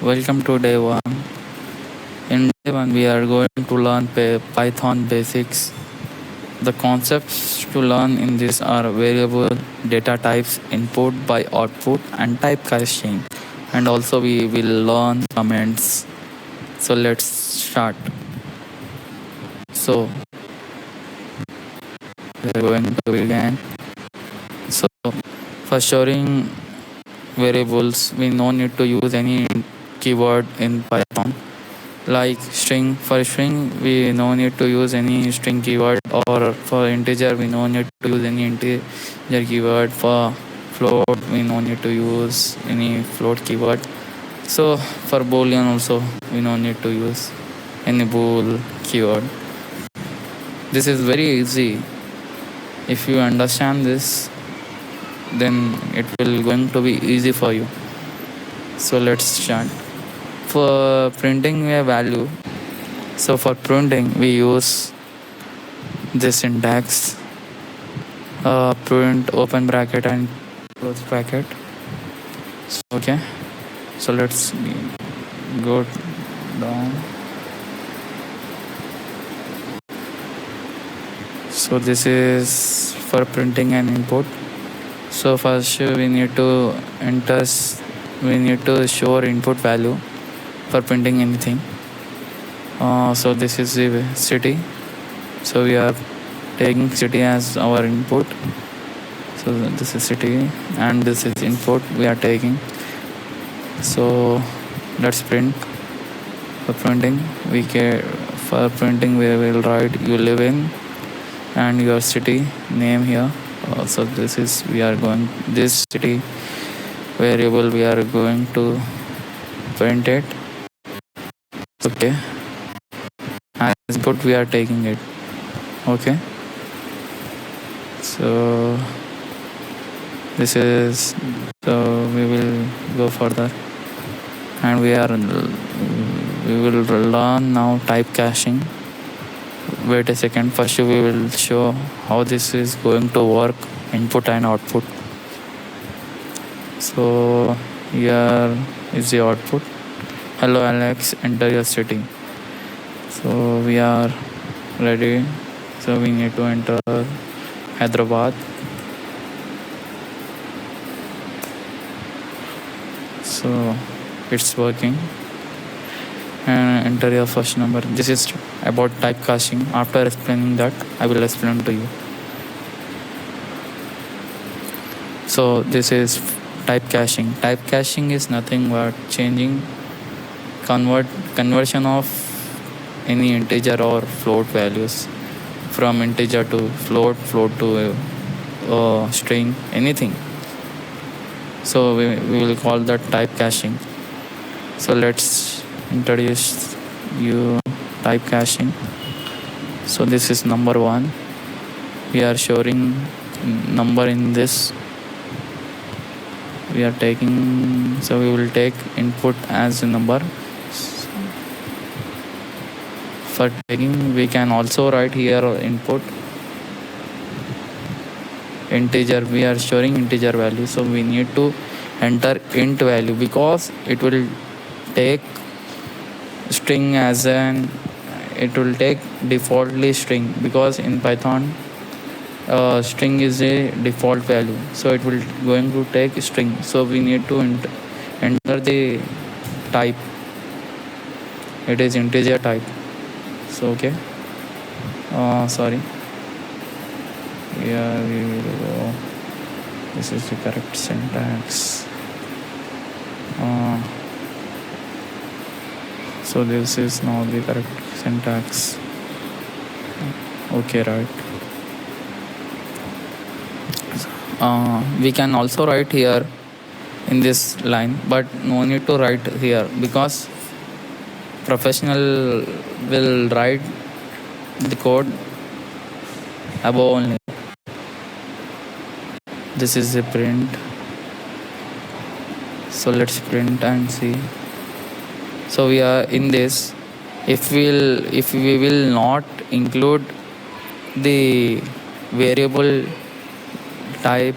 Welcome to day one. In day one, we are going to learn Python basics. The concepts to learn in this are variable, data types, input by output, and typecasting. And also, we will learn comments. So let's start. So we're going to begin. So for storing variables, we no need to use any keyword in Python. Like string, for string we no need to use any string keyword, or for integer we no need to use any integer keyword. For float we no need to use any float keyword. So for boolean also we no need to use any bool keyword. This is very easy. If you understand this, then it will going to be easy for you. So let's start. For printing a value, so for printing we use this syntax, print open bracket and close bracket. Okay, so let's go down. So this is for printing an input. So first we need to show input value for printing anything. So this is the city. So we are taking city as our input. So this is city and this is input we are taking. So let's print. For printing we will write you live in and your city name here. So this is this city variable we are going to print it. Okay, as input we are taking it. Okay, so this is, so we will go further and we will learn now typecasting. Wait a second, first we will show how this is going to work, input and output. So here is the output. Hello Alex, enter your city. So we are ready. So we need to enter Hyderabad. So it's working. And enter your first number. This is about typecasting. After explaining that, I will explain to you. So this is typecasting. Typecasting is nothing but conversion of any integer or float values from integer to float to string, anything. So we will call that typecasting. So let's introduce you typecasting. So this is number one. We are showing number in this. We are taking, so we will take input as a number. For taking, we can also write here input integer. We are storing integer value, so we need to enter int value because it will take string as it will take defaultly string, because in Python string is a default value, so it will going to take string. So we need to enter the type. It is integer type. So okay, sorry, yeah, we will go. This is the correct syntax. So this is now the correct syntax. Okay, right. We can also write here in this line, but no need to write here because professional will write the code above only. This is the print. So let's print and see. So we are in this. If we will not include the variable type